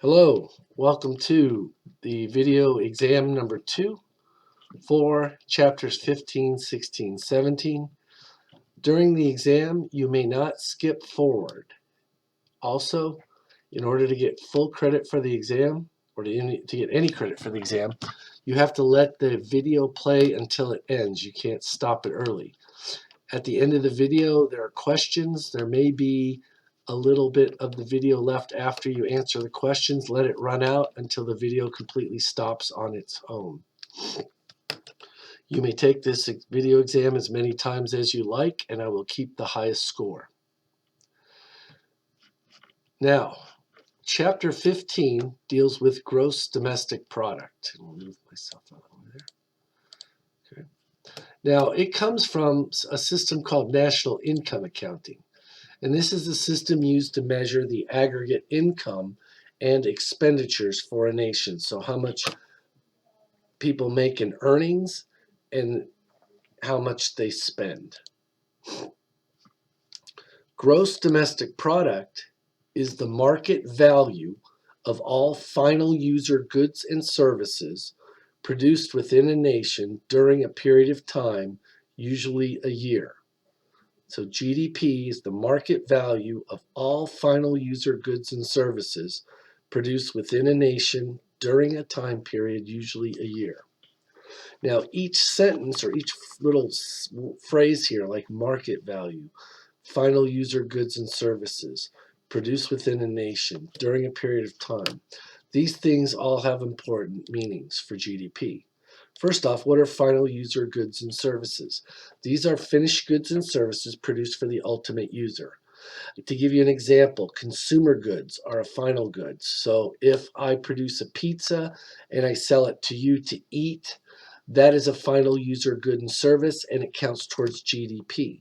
Hello, welcome to the video exam number 2 for chapters 15, 16, 17. During the exam, you may not skip forward. Also, in order to get full credit for the exam, or to get any credit for the exam, you have to let the video play until it ends. You can't stop it early. At the end of the video, there are questions. There may be a little bit of the video left after you answer the questions. Let it run out until the video completely stops on its own. You may take this video exam as many times as you like, and I will keep the highest score. Now, chapter 15 deals with gross domestic product. I'll move myself out over there. Okay. Now, it comes from a system called national income accounting. And this is the system used to measure the aggregate income and expenditures for a nation. So how much people make in earnings and how much they spend. Gross domestic product is the market value of all final user goods and services produced within a nation during a period of time, usually a year. So GDP is the market value of all final user goods and services produced within a nation during a time period, usually a year. Now, each sentence or each little phrase here, like market value, final user goods and services produced within a nation during a period of time, these things all have important meanings for GDP. First off, what are final user goods and services? These are finished goods and services produced for the ultimate user. To give you an example, consumer goods are a final good. So if I produce a pizza and I sell it to you to eat, that is a final user good and service, and it counts towards GDP.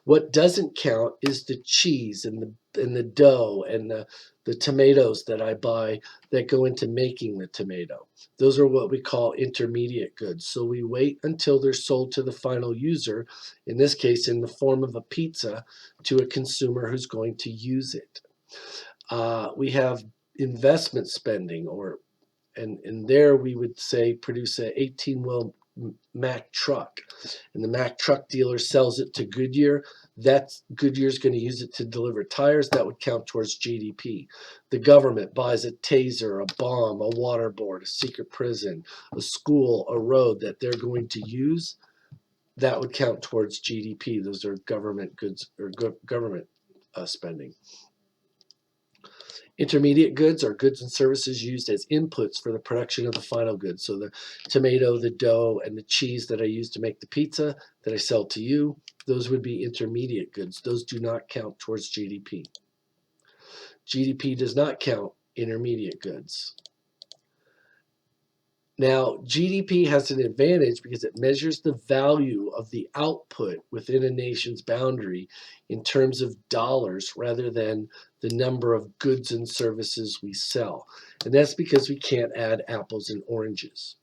What doesn't count is the cheese and the dough and the tomatoes that I buy that go into making the tomato. Those are what we call intermediate goods. So we wait until they're sold to the final user, in this case in the form of a pizza, to a consumer who's going to use it. We have investment spending, and there we would say produce a 18-wheel Mack truck, and the Mack truck dealer sells it to Goodyear. That Goodyear's going to use it to deliver tires. That would count towards GDP. The government buys a taser, a bomb, a water board, a secret prison, a school, a road that they're going to use. That would count towards GDP. Those are government goods or government spending. Intermediate goods are goods and services used as inputs for the production of the final goods. So the tomato, the dough, and the cheese that I use to make the pizza that I sell to you, those would be intermediate goods. Those do not count towards GDP. GDP does not count intermediate goods. Now, GDP has an advantage because it measures the value of the output within a nation's boundary in terms of dollars rather than the number of goods and services we sell. And that's because we can't add apples and oranges.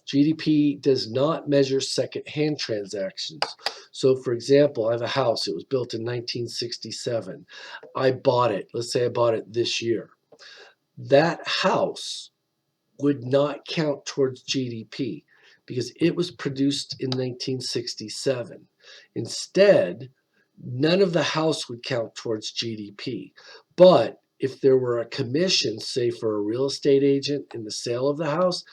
GDP does not measure second-hand transactions. So, for example, I have a house. It was built in 1967. I bought it. Let's say I bought it this year. That house would not count towards GDP because it was produced in 1967. Instead, none of the house would count towards GDP. But if there were a commission, say for a real estate agent in the sale of the house,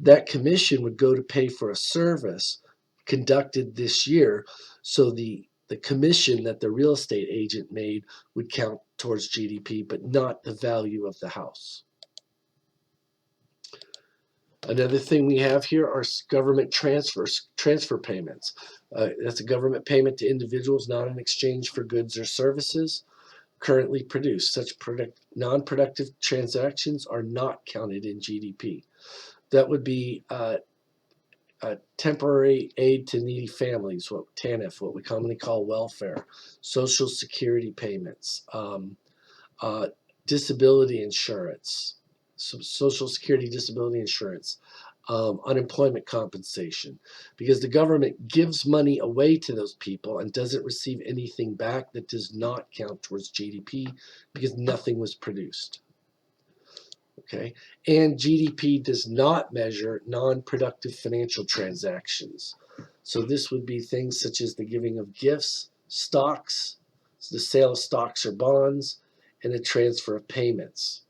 that commission would go to pay for a service conducted this year. So the commission that the real estate agent made would count towards GDP, but not the value of the house. Another thing we have here are government transfer payments. That's a government payment to individuals, not in exchange for goods or services currently produced. Such non-productive transactions are not counted in GDP. That would be temporary aid to needy families, TANF, what we commonly call welfare, Social Security payments, disability insurance, Social Security disability insurance, unemployment compensation, because the government gives money away to those people and doesn't receive anything back. That does not count towards GDP because nothing was produced. Okay, and GDP does not measure non-productive financial transactions. So this would be things such as the giving of gifts, stocks, the sale of stocks or bonds, and the transfer of payments,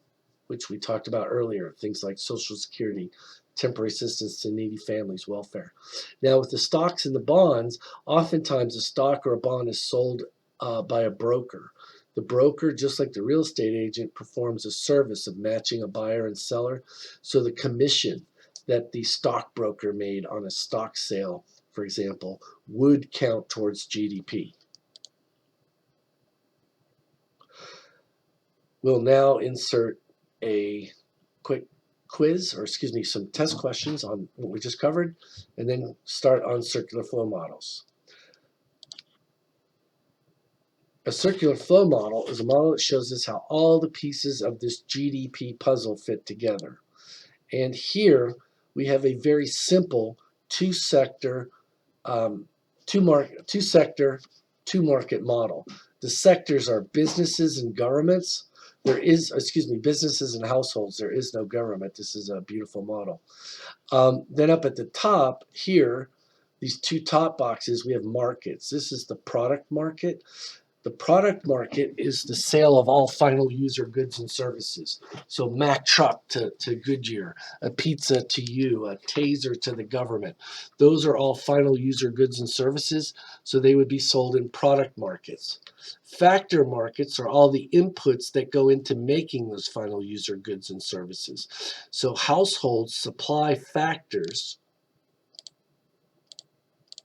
which we talked about earlier, things like Social Security, temporary assistance to needy families, welfare. Now, with the stocks and the bonds, oftentimes a stock or a bond is sold by a broker. The broker, just like the real estate agent, performs a service of matching a buyer and seller. So the commission that the stockbroker made on a stock sale, for example, would count towards GDP. We'll now insert a quick quiz, or excuse me, some test questions on what we just covered, and then start on circular flow models. A circular flow model is a model that shows us how all the pieces of this GDP puzzle fit together. And here we have a very simple two-sector, two-market model. The sectors are businesses and governments. Businesses and households. There is no government. This is a beautiful model. Then up at the top here, these two top boxes, we have markets. This is the product market. The product market is the sale of all final user goods and services. So Mack truck to Goodyear, a pizza to you, a taser to the government. Those are all final user goods and services, so they would be sold in product markets. Factor markets are all the inputs that go into making those final user goods and services. So households supply factors.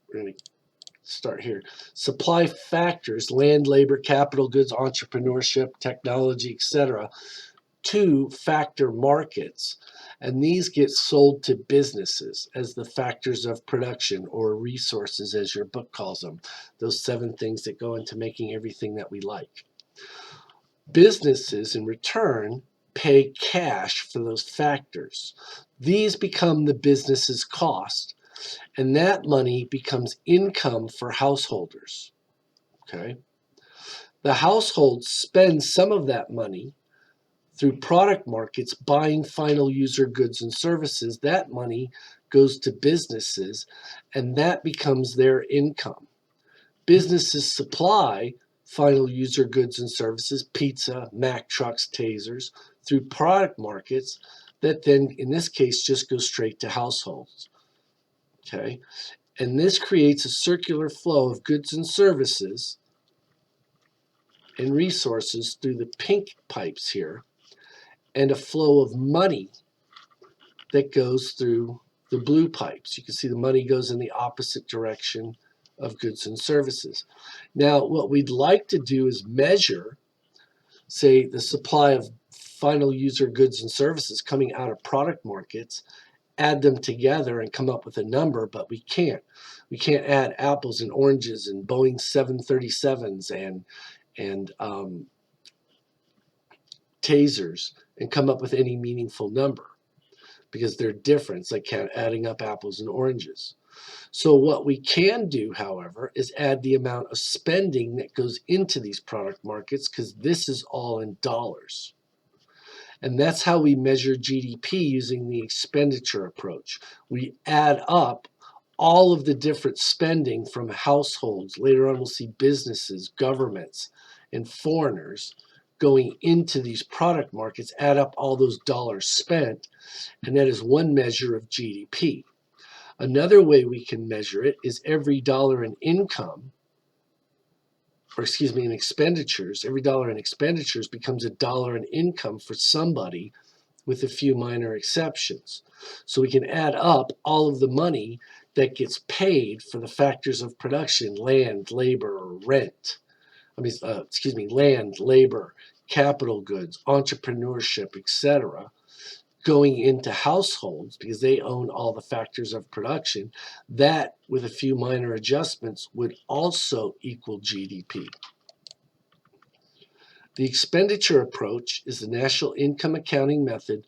We're going to start here. Supply factors, land, labor, capital goods, entrepreneurship, technology, etc., to factor markets. And these get sold to businesses as the factors of production, or resources as your book calls them. Those 7 things that go into making everything that we like. Businesses, in return, pay cash for those factors. These become the business's cost, and that money becomes income for householders. Okay? The households spend some of that money through product markets buying final user goods and services. That money goes to businesses, and that becomes their income. Businesses supply final user goods and services, pizza, Mack trucks, tasers, through product markets that then, in this case, just go straight to households. Okay? And this creates a circular flow of goods and services and resources through the pink pipes here, and a flow of money that goes through the blue pipes. You can see the money goes in the opposite direction of goods and services. Now, what we'd like to do is measure, say, the supply of final user goods and services coming out of product markets, add them together and come up with a number, but we can't. We can't add apples and oranges and Boeing 737s and tasers and come up with any meaningful number, because they're different. It's like adding up apples and oranges. So what we can do, however, is add the amount of spending that goes into these product markets, because this is all in dollars. And that's how we measure GDP, using the expenditure approach. We add up all of the different spending from households. Later on, we'll see businesses, governments, and foreigners going into these product markets, add up all those dollars spent, and that is one measure of GDP. Another way we can measure it is every dollar in income, in expenditures. Every dollar in expenditures becomes a dollar in income for somebody, with a few minor exceptions. So we can add up all of the money that gets paid for the factors of production: land, labor, or rent. Land, labor, capital goods, entrepreneurship, etc., going into households, because they own all the factors of production. That, with a few minor adjustments, would also equal GDP. The expenditure approach is the national income accounting method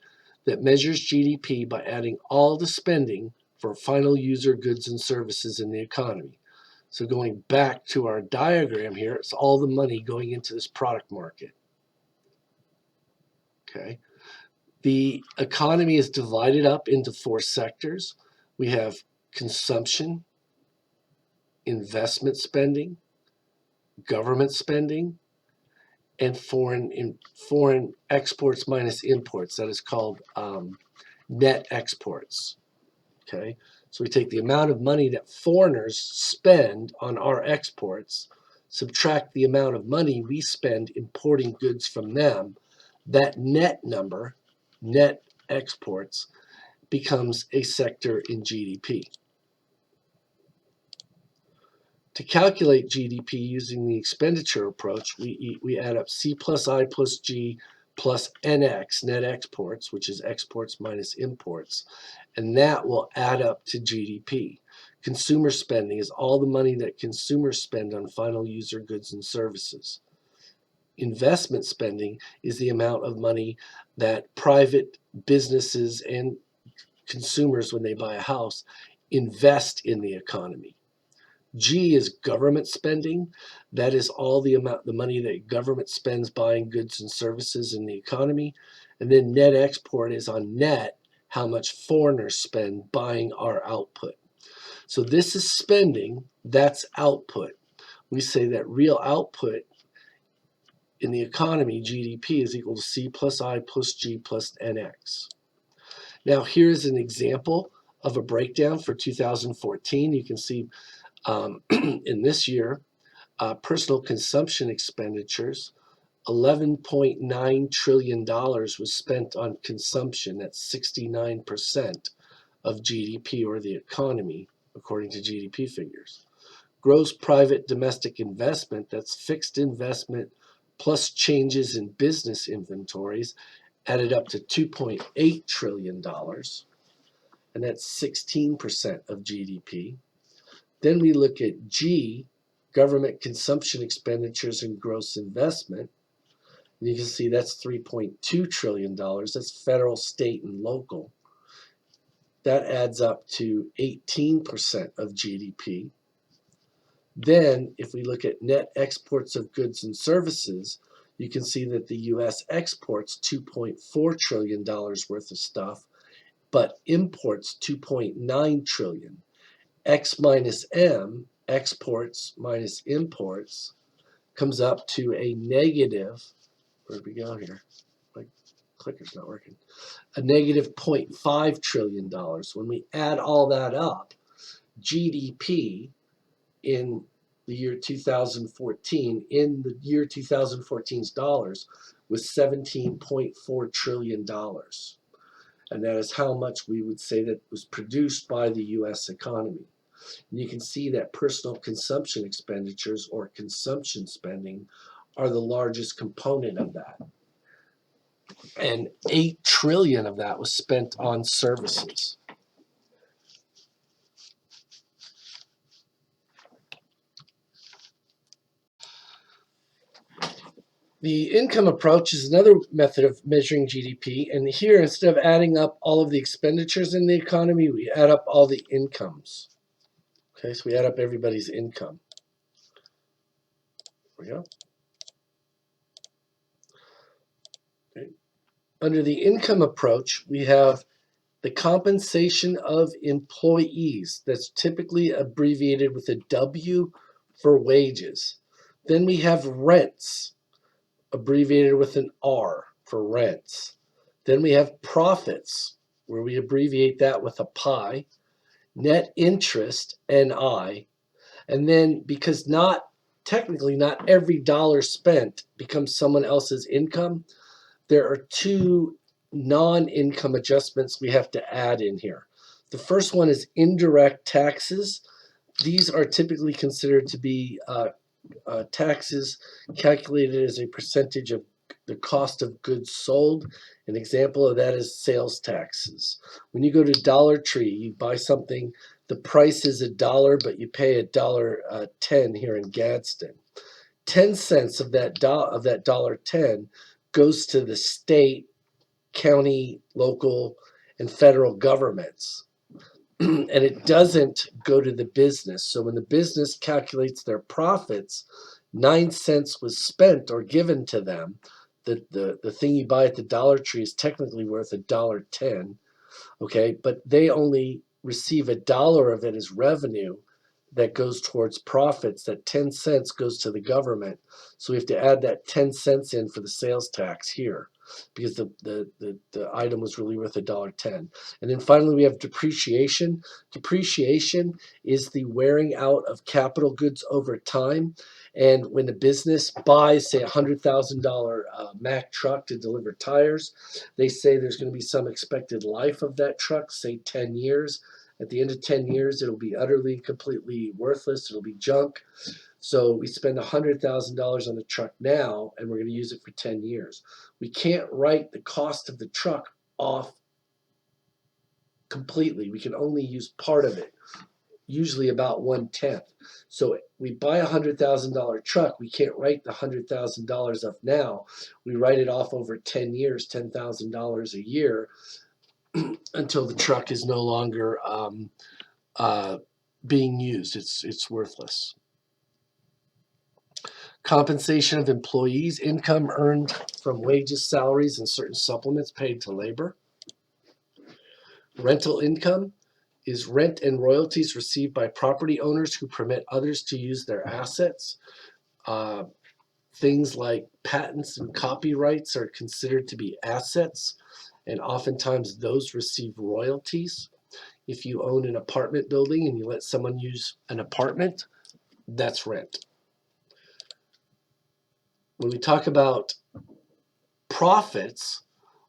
that measures GDP by adding all the spending for final user goods and services in the economy. So going back to our diagram here, it's all the money going into this product market. Okay. The economy is divided up into 4 sectors. We have consumption, investment spending, government spending, and foreign exports minus imports. That is called net exports. Okay, so we take the amount of money that foreigners spend on our exports, subtract the amount of money we spend importing goods from them. That net number, net exports, becomes a sector in GDP. To calculate GDP using the expenditure approach, we add up C plus I plus G plus NX, net exports, which is exports minus imports, and that will add up to GDP. Consumer spending is all the money that consumers spend on final user goods and services. Investment spending is the amount of money that private businesses and consumers, when they buy a house, invest in the economy. G is government spending. That is all the money that government spends buying goods and services in the economy. And then net export is on net, how much foreigners spend buying our output. So this is spending, that's output. We say that real output in the economy, GDP, is equal to C plus I plus G plus NX. Now here's an example of a breakdown for 2014. You can see in this year, personal consumption expenditures, $11.9 trillion was spent on consumption. That's 69% of GDP, or the economy, according to GDP figures. Gross private domestic investment, that's fixed investment plus changes in business inventories, added up to $2.8 trillion, and that's 16% of GDP. Then we look at G, government consumption expenditures and gross investment. And you can see that's $3.2 trillion. That's federal, state, and local. That adds up to 18% of GDP. Then, if we look at net exports of goods and services, you can see that the U.S. exports $2.4 trillion worth of stuff, but imports $2.9 trillion. X minus M, exports minus imports, comes up to a negative, where'd we go here? My clicker's not working. A negative $0.5 trillion. When we add all that up, GDP in the year 2014, in the year 2014's dollars, was $17.4 trillion. And that is how much we would say that was produced by the U.S. economy. And you can see that personal consumption expenditures, or consumption spending, are the largest component of that. And $8 trillion of that was spent on services. The income approach is another method of measuring GDP. And here, instead of adding up all of the expenditures in the economy, we add up all the incomes. Okay, so we add up everybody's income. There we go. Okay. Under the income approach, we have the compensation of employees. That's typically abbreviated with a W for wages. Then we have rents, abbreviated with an R for rents. Then we have profits, where we abbreviate that with a pi. Net interest, NI. And then, because technically not every dollar spent becomes someone else's income, there are 2 non-income adjustments we have to add in here. The first one is indirect taxes. These are typically considered to be taxes calculated as a percentage of the cost of goods sold. An example of that is sales taxes. When you go to Dollar Tree, you buy something, the price is $1, but you pay $1.10 here in Gadsden. 10 cents of that $1.10 goes to the state county, local, and federal governments. And it doesn't go to the business. So when the business calculates their profits, 9 cents was spent or given to them. The thing you buy at the Dollar Tree is technically worth $1.10. Okay, but they only receive $1 of it as revenue that goes towards profits. That 10 cents goes to the government. So we have to add that 10 cents in for the sales tax here because the item was really worth $1.10. And then finally we have depreciation. Depreciation is the wearing out of capital goods over time. And when a business buys, say, $100,000 Mack truck to deliver tires, they say there's going to be some expected life of that truck, say 10 years. At the end of 10 years, it'll be utterly, completely worthless. It'll be junk. So we spend $100,000 on a truck now, and we're going to use it for 10 years. We can't write the cost of the truck off completely. We can only use part of it, usually about 1/10. So we buy $100,000 truck. We can't write the $100,000 off now. We write it off over 10 years, $10,000 a year, until the truck is no longer being used. It's worthless. Compensation of employees, income earned from wages, salaries, and certain supplements paid to labor. Rental income is rent and royalties received by property owners who permit others to use their assets. Things like patents and copyrights are considered to be assets, and oftentimes those receive royalties. If you own an apartment building and you let someone use an apartment, that's rent. When we talk about profits,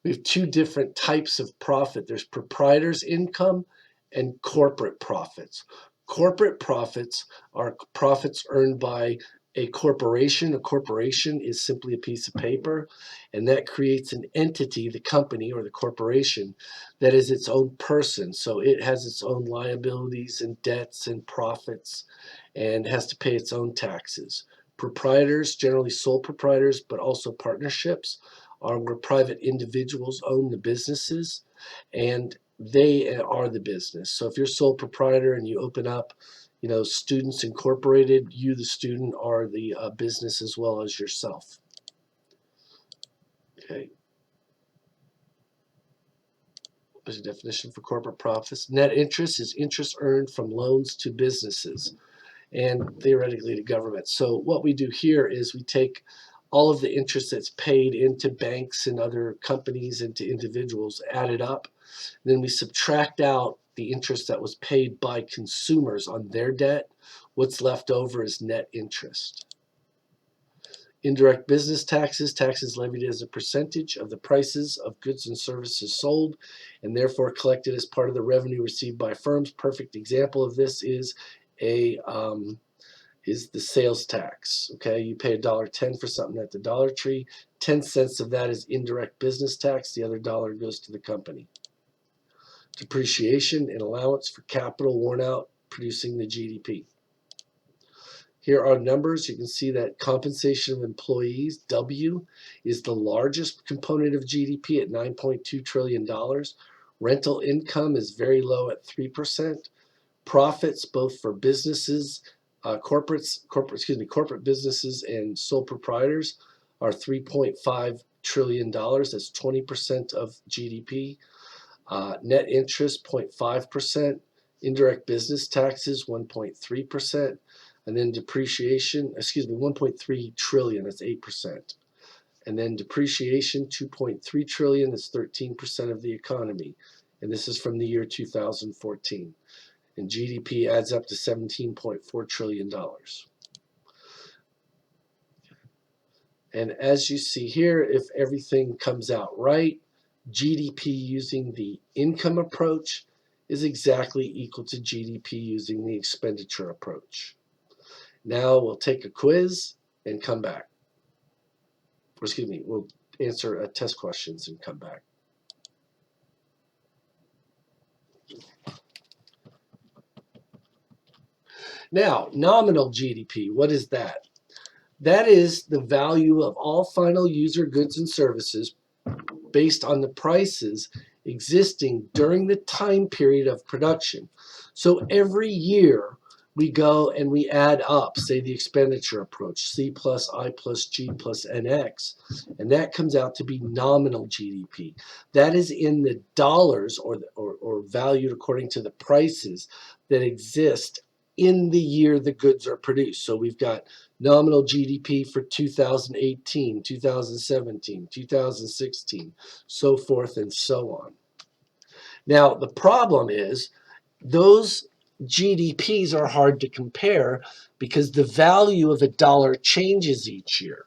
we have two different types of profit. There's proprietor's income and corporate profits. Corporate profits are profits earned by a corporation. A corporation is simply a piece of paper, and that creates an entity, the company or the corporation, that is its own person. So it has its own liabilities and debts and profits and has to pay its own taxes. Proprietors, generally sole proprietors, but also partnerships, are where private individuals own the businesses and they are the business. So if you're sole proprietor and you open up, Students Incorporated, you, the student, are the business as well as yourself. Okay. There's a definition for corporate profits. Net interest is interest earned from loans to businesses and theoretically to government. So what we do here is we take all of the interest that's paid into banks and other companies and to individuals, add it up. Then we subtract out the interest that was paid by consumers on their debt. What's left over is net interest. Indirect business taxes, taxes levied as a percentage of the prices of goods and services sold, and therefore collected as part of the revenue received by firms. Perfect example of this is the sales tax. Okay, you pay $1.10 for something at the Dollar Tree. 10 cents of that is indirect business tax. The other dollar goes to the company. Depreciation and allowance for capital worn out, producing the GDP. Here are numbers. You can see that compensation of employees, W, is the largest component of GDP at $9.2 trillion. Rental income is very low at 3%. Profits, both for businesses, corporate businesses and sole proprietors, are $3.5 trillion. That's 20% of GDP. Net interest, 0.5%. Indirect business taxes, 1.3%. And then depreciation, 1.3 trillion, that's 8%. And then depreciation, 2.3 trillion, that's 13% of the economy. And this is from the year 2014. And GDP adds up to $17.4 trillion. And as you see here, if everything comes out right, GDP using the income approach is exactly equal to GDP using the expenditure approach. Now we'll take a quiz and come back. We'll answer test questions and come back. Now, nominal GDP, what is that? That is the value of all final user goods and services based on the prices existing during the time period of production. So every year we go and we add up, say, the expenditure approach, C plus I plus G plus NX, and that comes out to be nominal GDP. That is in the dollars or valued according to the prices that exist in the year the goods are produced. So we've got nominal GDP for 2018, 2017, 2016, so forth and so on. Now, the problem is those GDPs are hard to compare because the value of a dollar changes each year.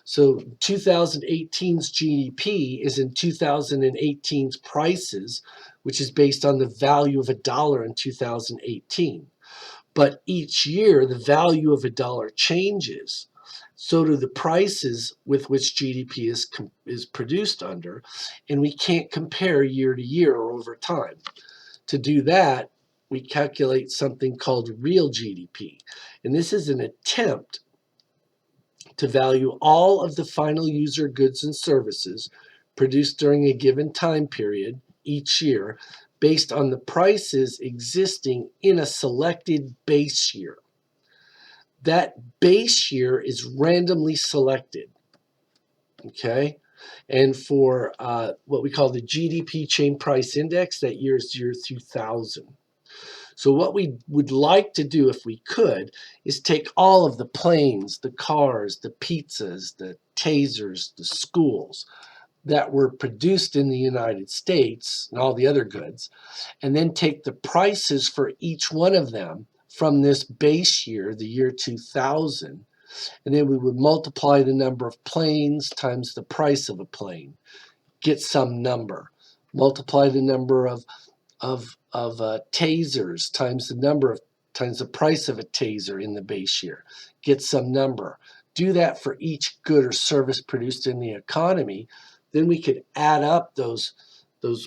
So 2018's GDP is in 2018's prices, which is based on the value of a dollar in 2018. But each year, the value of a dollar changes. So do the prices with which GDP is produced under, and we can't compare year to year or over time. To do that, we calculate something called real GDP. And this is an attempt to value all of the final user goods and services produced during a given time period each year based on the prices existing in a selected base year. That base year is randomly selected, okay? And for what we call the GDP Chain Price Index, that year is year 2000. So what we would like to do if we could is take all of the planes, the cars, the pizzas, the tasers, the schools that were produced in the United States and all the other goods, and then take the prices for each one of them from this base year, the year 2000, and then we would multiply the number of planes times the price of a plane, get some number, multiply the number of tasers times the price of a taser in the base year, get some number. Do that for each good or service produced in the economy, then we could add up those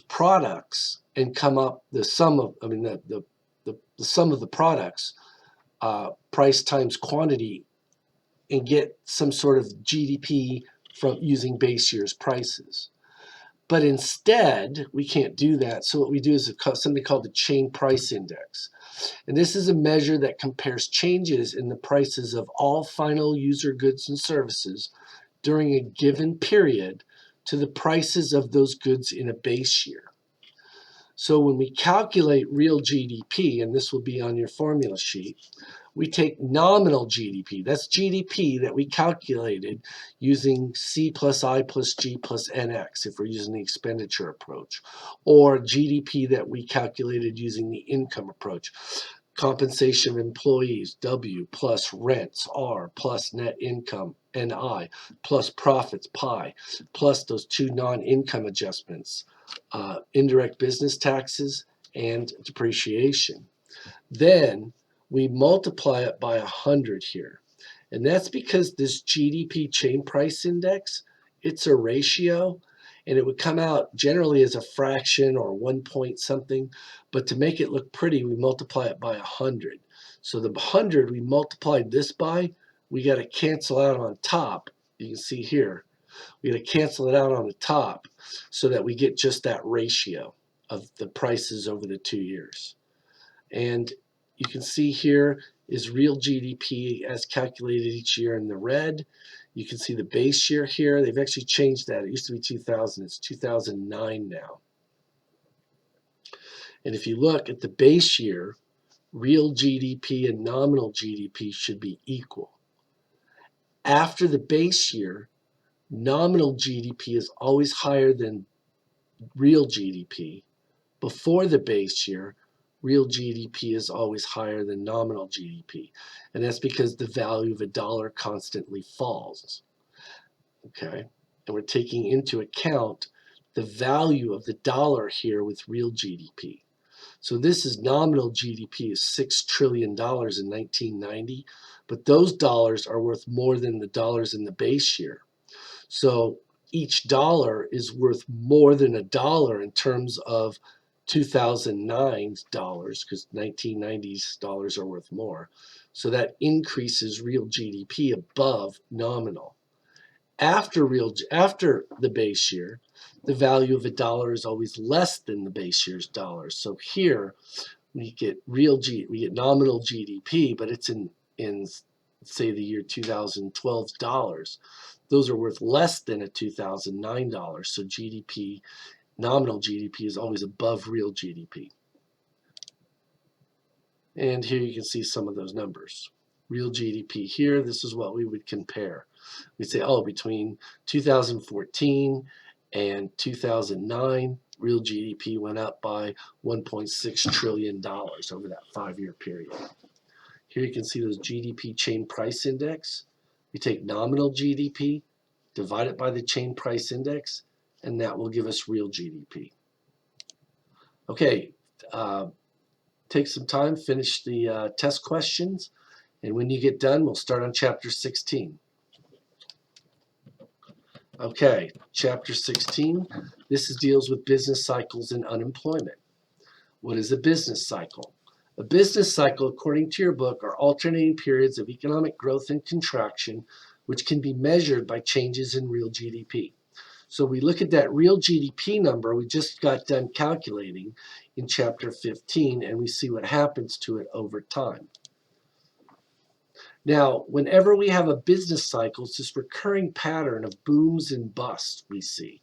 products and come up the sum of the sum of the products, price times quantity, and get some sort of GDP from using base year's prices. But instead, we can't do that. So what we do is something called the Chain Price Index. And this is a measure that compares changes in the prices of all final user goods and services during a given period to the prices of those goods in a base year. So when we calculate real GDP, and this will be on your formula sheet, we take nominal GDP. That's GDP that we calculated using C plus I plus G plus NX if we're using the expenditure approach, or GDP that we calculated using the income approach. Compensation of employees, W, plus rents, R, plus net income, NI, plus profits, pi, plus those two non-income adjustments, indirect business taxes and depreciation. Then we multiply it by 100 here. And that's because this GDP Chain Price Index, it's a ratio, and it would come out generally as a fraction or 1 point something, but to make it look pretty, we multiply it by 100. So the 100 we multiplied this by, we got to cancel out on top. You can see here, we got to cancel it out on the top so that we get just that ratio of the prices over the 2 years. And you can see here is real GDP as calculated each year in the red. You can see the base year here. They've actually changed that. It used to be 2000. It's 2009 now. And if you look at the base year, real GDP and nominal GDP should be equal. After the base year, nominal GDP is always higher than real GDP. Before the base year, real GDP is always higher than nominal GDP. And that's because the value of a dollar constantly falls. Okay? And we're taking into account the value of the dollar here with real GDP. So this is nominal GDP is $6 trillion in 1990, but those dollars are worth more than the dollars in the base year. So each dollar is worth more than a dollar in terms of 2009's dollars, because 1990's dollars are worth more. So that increases real GDP above nominal. After the base year, the value of a dollar is always less than the base year's dollar. So here we get nominal GDP, but it's in say the year 2012's dollars. Those are worth less than a 2009 dollars. So GDP, nominal GDP, is always above real GDP. And here you can see some of those numbers. Real GDP here, this is what we would compare. We'd say, oh, between 2014 and 2009, real GDP went up by $1.6 trillion over that 5-year period. Here you can see those GDP chain price index. We take nominal GDP, divide it by the chain price index, and that will give us real GDP. Okay, take some time, finish the test questions, and when you get done, we'll start on chapter 16. Okay, chapter 16, this deals with business cycles and unemployment. What is a business cycle? A business cycle, according to your book, are alternating periods of economic growth and contraction, which can be measured by changes in real GDP. So we look at that real GDP number we just got done calculating in chapter 15, and we see what happens to it over time. Now, whenever we have a business cycle, it's this recurring pattern of booms and busts we see.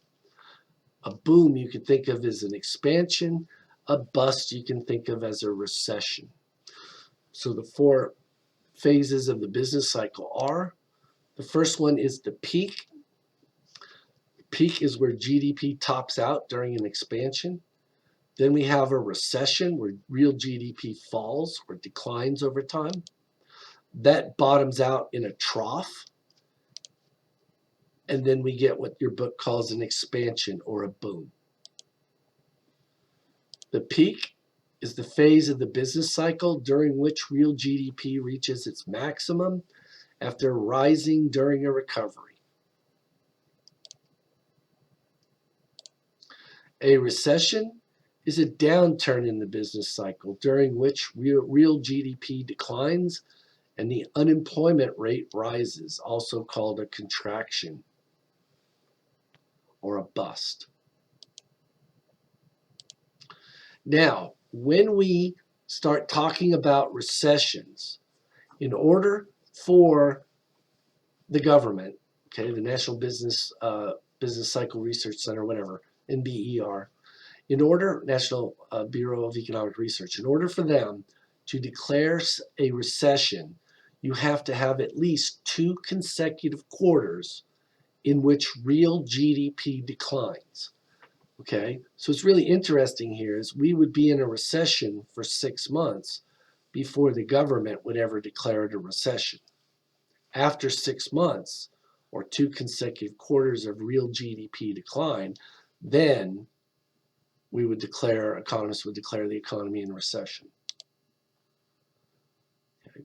A boom you can think of as an expansion, a bust you can think of as a recession. So the 4 phases of the business cycle are, the first one is the peak. The peak is where GDP tops out during an expansion. Then we have a recession where real GDP falls or declines over time. That bottoms out in a trough. And then we get what your book calls an expansion or a boom. The peak is the phase of the business cycle during which real GDP reaches its maximum after rising during a recovery. A recession is a downturn in the business cycle during which real GDP declines and the unemployment rate rises, also called a contraction or a bust. Now, when we start talking about recessions, in order for the government, okay, the National Business Cycle Research Center, whatever, NBER, National Bureau of Economic Research, in order for them to declare a recession, you have to have at least 2 consecutive quarters in which real GDP declines. Okay, so it's really interesting here is we would be in a recession for 6 months before the government would ever declare it a recession. After 6 months or 2 consecutive quarters of real GDP decline, then economists would declare the economy in recession. Okay.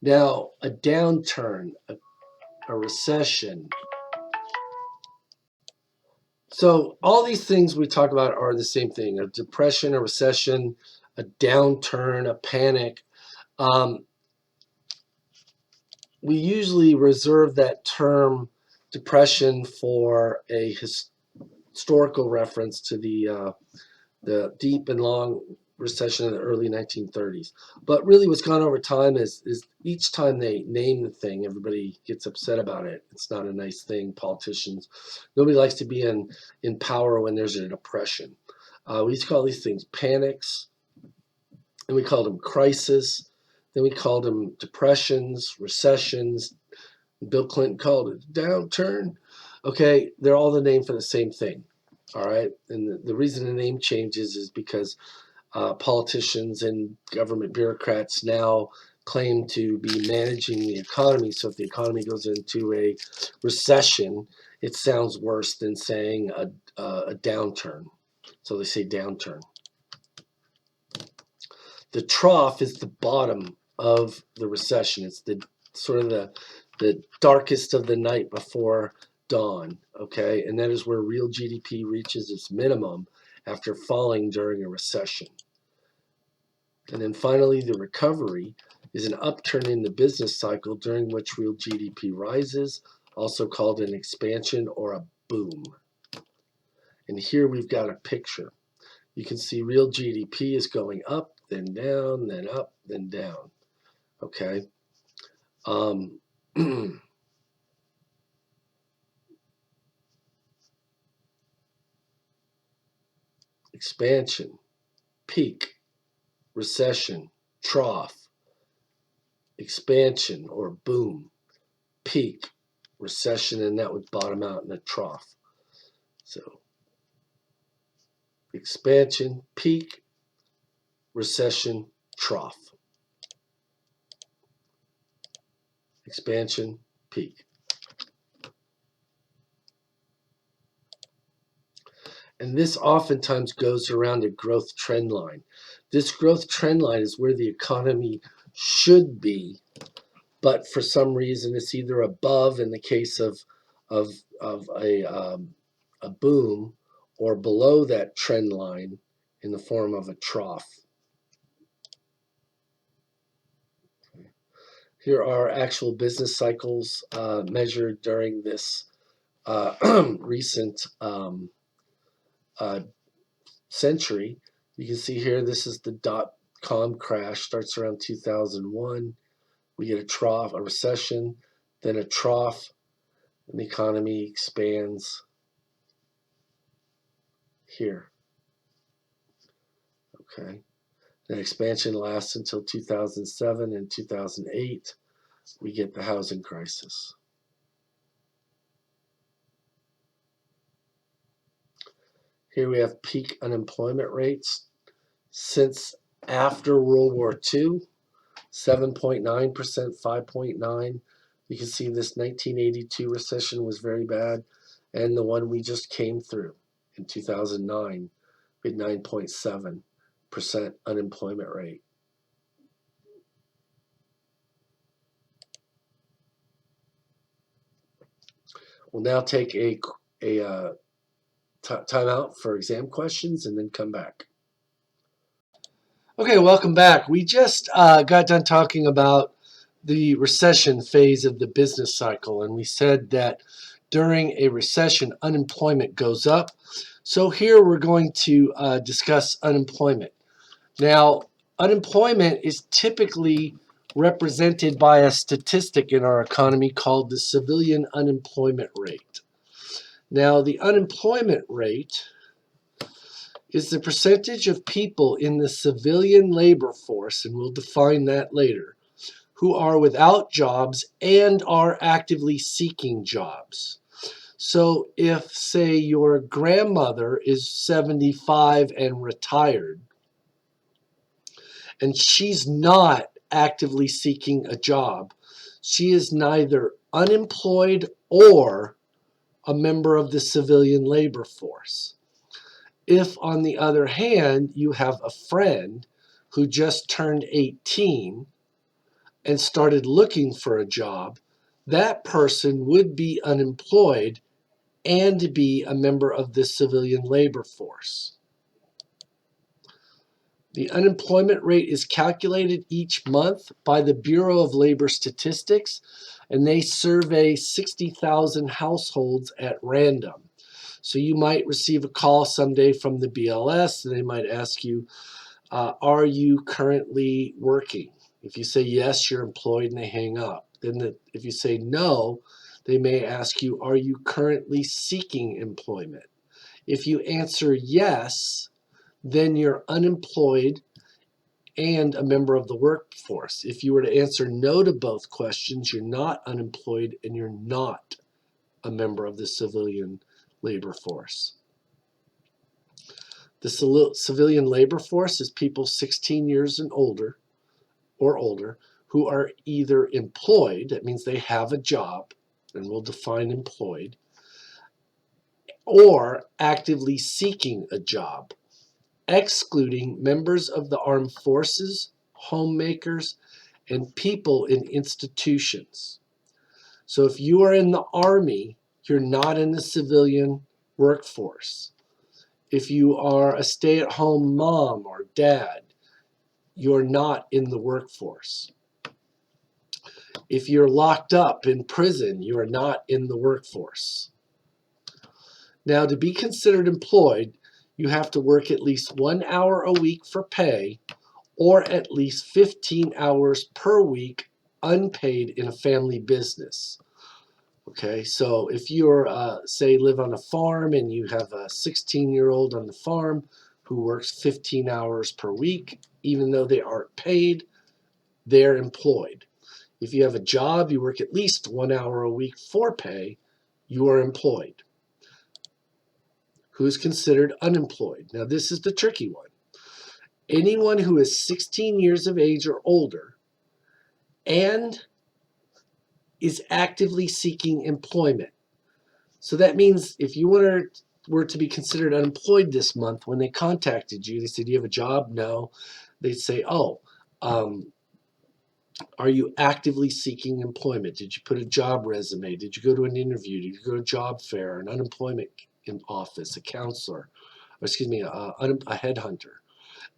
Now, a downturn, a recession. So all these things we talk about are the same thing: a depression, a recession, a downturn, a panic. We usually reserve that term depression for a historical reference to the deep and long recession of the early 1930s. But really what's gone over time is each time they name the thing, everybody gets upset about it. It's not a nice thing. Politicians, nobody likes to be in power when there's a depression. We used to call these things panics, and we called them crisis. Then we called them depressions, recessions. Bill Clinton called it downturn. Okay, they're all the name for the same thing. All right, and the reason the name changes is because politicians and government bureaucrats now claim to be managing the economy. So if the economy goes into a recession, it sounds worse than saying a downturn. So they say downturn. The trough is the bottom of the recession. It's the sort of the darkest of the night before dawn, okay? And that is where real GDP reaches its minimum after falling during a recession. And then finally, the recovery is an upturn in the business cycle during which real GDP rises, also called an expansion or a boom. And here we've got a picture. You can see real GDP is going up, then down, then up, then down. Okay. Um, expansion, peak, recession, trough, expansion or boom, peak, recession, and that would bottom out in a trough. So expansion, peak, recession, trough. Expansion, peak. And this oftentimes goes around a growth trend line. This growth trend line is where the economy should be, but for some reason it's either above in the case of a boom, or below that trend line in the form of a trough. Here are actual business cycles measured during this recent uh, century. You can see here, this is the dot-com crash, starts around 2001. We get a trough, a recession, then a trough, and the economy expands here. Okay. That expansion lasts until 2007 and 2008. We get the housing crisis. Here we have peak unemployment rates since after World War II, 7.9%, 5.9. You can see this 1982 recession was very bad, and the one we just came through in 2009 with 9.7% unemployment rate. We'll now take a time out for exam questions and then come back. Okay, welcome back. We just got done talking about the recession phase of the business cycle, and we said that during a recession, unemployment goes up. So here we're going to discuss unemployment. Now, unemployment is typically represented by a statistic in our economy called the civilian unemployment rate. Now, the unemployment rate is the percentage of people in the civilian labor force, and we'll define that later, who are without jobs and are actively seeking jobs. So if, say, your grandmother is 75 and retired, and she's not actively seeking a job, she is neither unemployed or a member of the civilian labor force. If, on the other hand, you have a friend who just turned 18 and started looking for a job, that person would be unemployed and be a member of the civilian labor force. The unemployment rate is calculated each month by the Bureau of Labor Statistics, and they survey 60,000 households at random. So you might receive a call someday from the BLS, and they might ask you, are you currently working? If you say yes, you're employed, and they hang up. Then if you say no, they may ask you, are you currently seeking employment? If you answer yes, then you're unemployed and a member of the workforce. If you were to answer no to both questions, you're not unemployed and you're not a member of the civilian labor force. The civilian labor force is people 16 years and older or older who are either employed, that means they have a job, and we'll define employed, or actively seeking a job, excluding members of the armed forces, homemakers, and people in institutions. So if you are in the Army, you're not in the civilian workforce. If you are a stay-at-home mom or dad, you're not in the workforce. If you're locked up in prison, you are not in the workforce. Now, to be considered employed, you have to work at least 1 hour a week for pay or at least 15 hours per week unpaid in a family business. Okay, so if you're, say, live on a farm and you have a 16-year-old on the farm who works 15 hours per week, even though they aren't paid, they're employed. If you have a job, you work at least 1 hour a week for pay, you are employed. Who's considered unemployed? Now, this is the tricky one. Anyone who is 16 years of age or older and is actively seeking employment. So that means if you were to be considered unemployed this month, when they contacted you, they said, "Do you have a job?" No. They'd say, "Oh, are you actively seeking employment? Did you put a job resume? Did you go to an interview? Did you go to a job fair, an unemployment office, a counselor, or excuse me, a headhunter?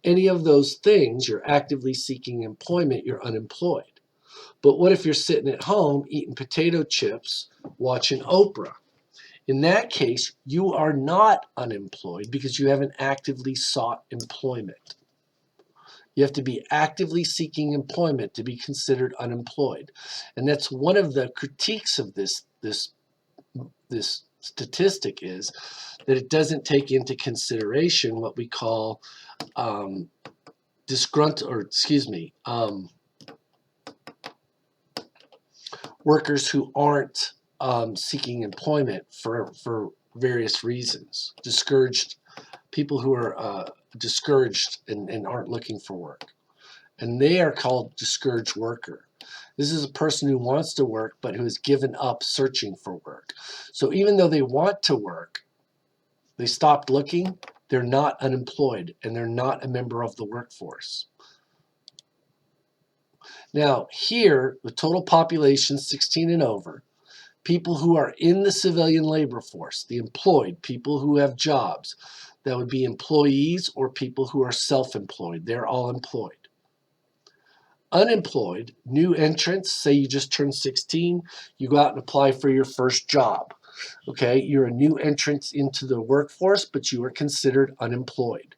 Any of those things, you're actively seeking employment, you're unemployed. But what if you're sitting at home eating potato chips, watching Oprah? In that case, you are not unemployed because you haven't actively sought employment. You have to be actively seeking employment to be considered unemployed. And that's one of the critiques of this statistic, is that it doesn't take into consideration what we call workers who aren't seeking employment for various reasons. People who are discouraged and aren't looking for work. And they are called discouraged worker. This is a person who wants to work but who has given up searching for work. So even though they want to work, they stopped looking, they're not unemployed and they're not a member of the workforce. Now, here, the total population 16 and over, people who are in the civilian labor force, the employed, people who have jobs, that would be employees or people who are self-employed. They're all employed. Unemployed, new entrants, say you just turned 16, you go out and apply for your first job. Okay, you're a new entrant into the workforce, but you are considered unemployed.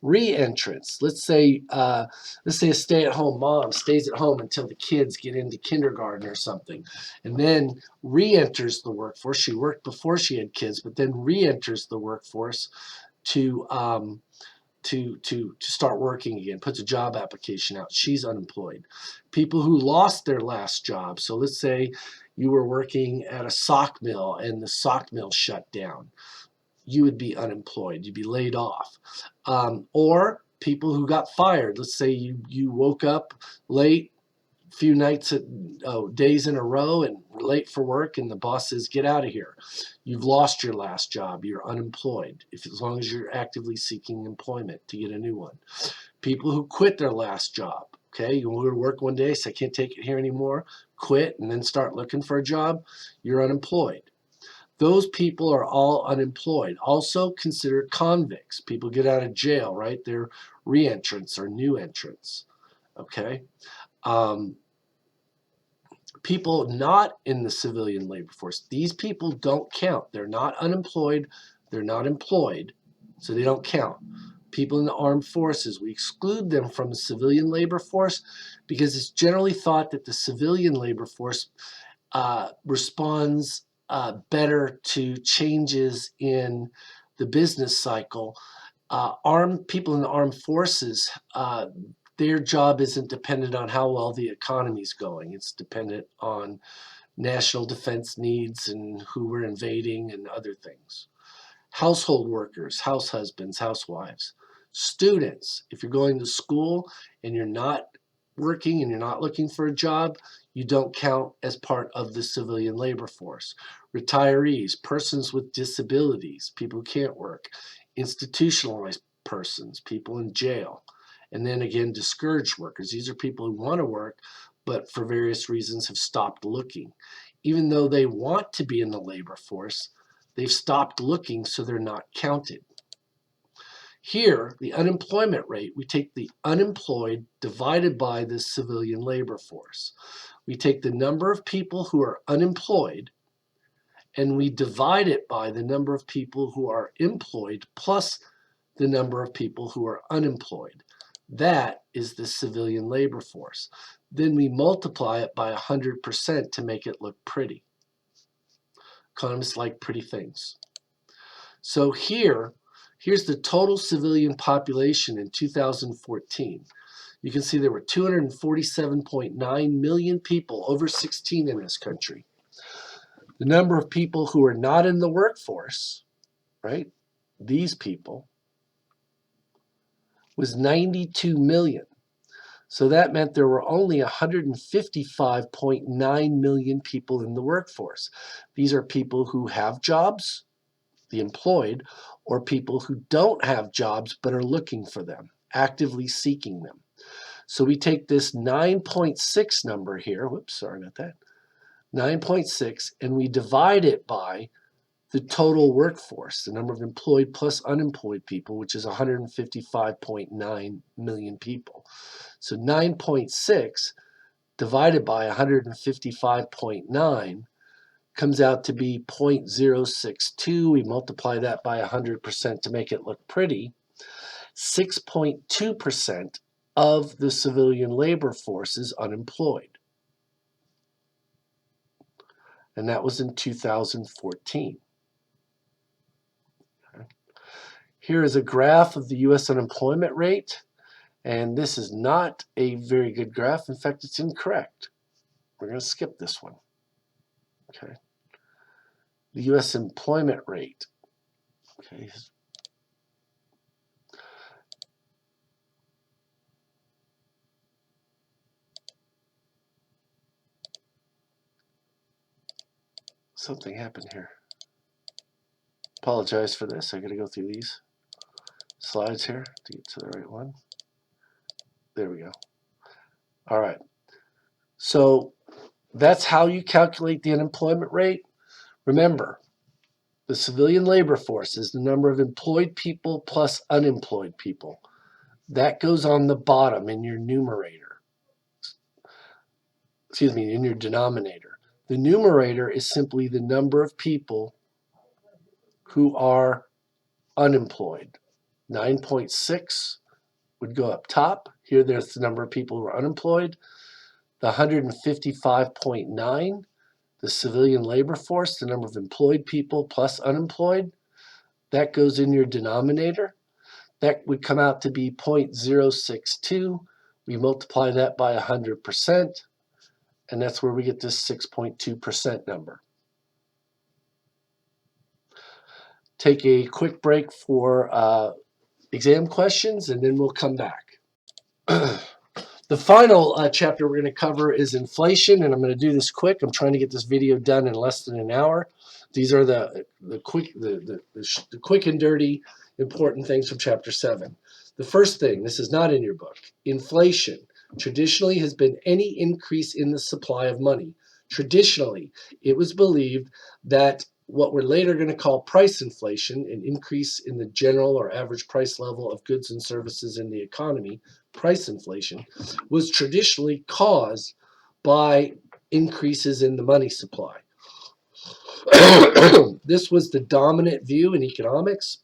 Re-entrants, let's say a stay-at-home mom stays at home until the kids get into kindergarten or something, and then re-enters the workforce. She worked before she had kids, but then re-enters the workforce to start working again, puts a job application out. She's unemployed. People who lost their last job. So let's say you were working at a sock mill and the sock mill shut down. You would be unemployed. You'd be laid off. Or people who got fired. Let's say you woke up late, few days in a row and were late for work, and the boss says, "Get out of here. You've lost your last job. You're unemployed," as long as you're actively seeking employment to get a new one. People who quit their last job. Okay, you go to work one day, say, "I can't take it here anymore," quit, and then start looking for a job, you're unemployed. Those people are all unemployed. Also considered convicts. People get out of jail, right? They're re-entrants or new entrants. Okay. People not in the civilian labor force, these people don't count. They're not unemployed, they're not employed, so they don't count. People in the armed forces, we exclude them from the civilian labor force because it's generally thought that the civilian labor force responds better to changes in the business cycle. Armed people in the armed forces, their job isn't dependent on how well the economy's going. It's dependent on national defense needs and who we're invading and other things. Household workers, house husbands, housewives. Students, if you're going to school and you're not working and you're not looking for a job, you don't count as part of the civilian labor force. Retirees, persons with disabilities, people who can't work. Institutionalized persons, people in jail. And then again, discouraged workers. These are people who want to work, but for various reasons have stopped looking. Even though they want to be in the labor force, they've stopped looking, so they're not counted. Here, the unemployment rate, we take the unemployed divided by the civilian labor force. We take the number of people who are unemployed, and we divide it by the number of people who are employed plus the number of people who are unemployed. That is the civilian labor force. Then we multiply it by 100% to make it look pretty. Economists like pretty things. So here's the total civilian population in 2014. You can see there were 247.9 million people over 16 in this country. The number of people who are not in the workforce, right, these people, was 92 million. So that meant there were only 155.9 million people in the workforce. These are people who have jobs, the employed, or people who don't have jobs but are looking for them, actively seeking them. So we take this 9.6 number here, whoops, sorry about that, 9.6, and we divide it by the total workforce, the number of employed plus unemployed people, which is 155.9 million people. So 9.6 divided by 155.9 comes out to be 0.062. We multiply that by 100% to make it look pretty. 6.2% of the civilian labor force is unemployed. And that was in 2014. Here is a graph of the U.S. unemployment rate, and this is not a very good graph. In fact, it's incorrect. We're going to skip this one. Okay. The U.S. employment rate. Okay. Something happened here. Apologize for this. I got to go through these slides here to get to the right one. There we go. All right. So that's how you calculate the unemployment rate. Remember, the civilian labor force is the number of employed people plus unemployed people. That goes on the bottom in your numerator. Excuse me, in your denominator. The numerator is simply the number of people who are unemployed. 9.6 would go up top. Here there's the number of people who are unemployed. The 155.9, the civilian labor force, the number of employed people plus unemployed, that goes in your denominator. That would come out to be 0.062. We multiply that by 100%, and that's where we get this 6.2% number. Take a quick break for exam questions, and then we'll come back. The final chapter we're going to cover is inflation, and I'm going to do this quick. I'm trying to get this video done in less than an hour. These are the quick and dirty important things from chapter 7. The first thing, this is not in your book, inflation traditionally has been any increase in the supply of money. Traditionally, it was believed that what we're later going to call price inflation, an increase in the general or average price level of goods and services in the economy, price inflation, was traditionally caused by increases in the money supply. This was the dominant view in economics.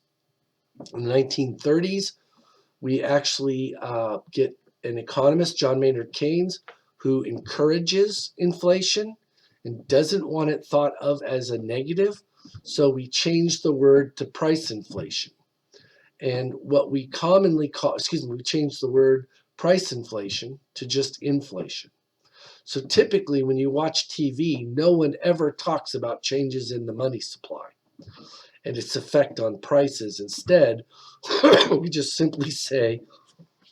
In the 1930s, we actually get an economist, John Maynard Keynes, who encourages inflation and doesn't want it thought of as a negative. So we changed the word to price inflation. And what we commonly call, we changed the word price inflation to just inflation. So typically when you watch TV, no one ever talks about changes in the money supply and its effect on prices. Instead, we just simply say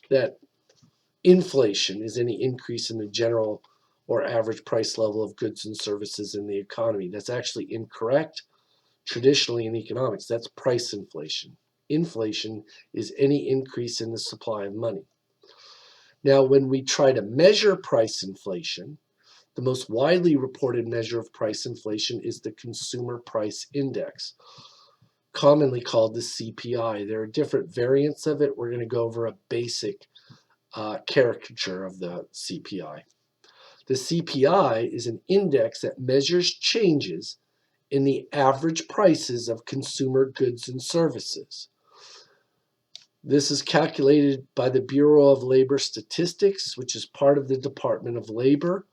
that inflation is any increase in the general or average price level of goods and services in the economy. That's actually incorrect. Traditionally in economics, that's price inflation. Inflation is any increase in the supply of money. Now, when we try to measure price inflation, the most widely reported measure of price inflation is the Consumer Price Index, commonly called the CPI. There are different variants of it. We're going to go over a basic caricature of the CPI. The CPI is an index that measures changes in the average prices of consumer goods and services. This is calculated by the Bureau of Labor Statistics, which is part of the Department of Labor.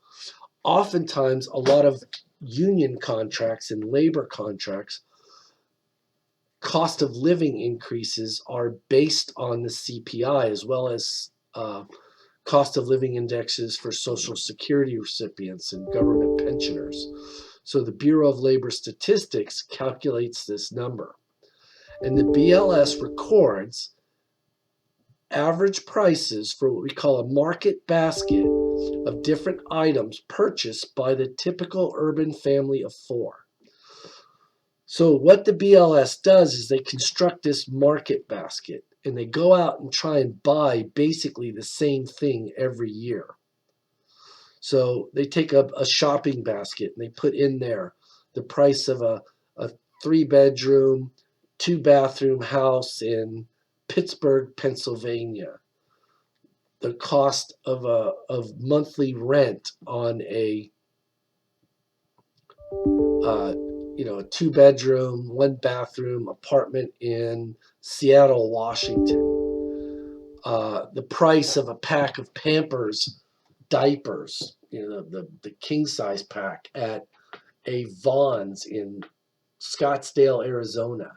Oftentimes, a lot of union contracts and labor contracts, cost of living increases are based on the CPI, as well as cost of living indexes for Social Security recipients and government pensioners. So the Bureau of Labor Statistics calculates this number. And the BLS records average prices for what we call a market basket of different items purchased by the typical urban family of four. So what the BLS does is they construct this market basket, and they go out and try and buy basically the same thing every year. So they take a shopping basket and they put in there the price of a 3-bedroom, 2-bathroom house in Pittsburgh, Pennsylvania. The cost of monthly rent on a 2-bedroom, 1-bathroom apartment in Seattle, Washington. The price of a pack of Pampers diapers, the king size pack at a Vons in Scottsdale, Arizona.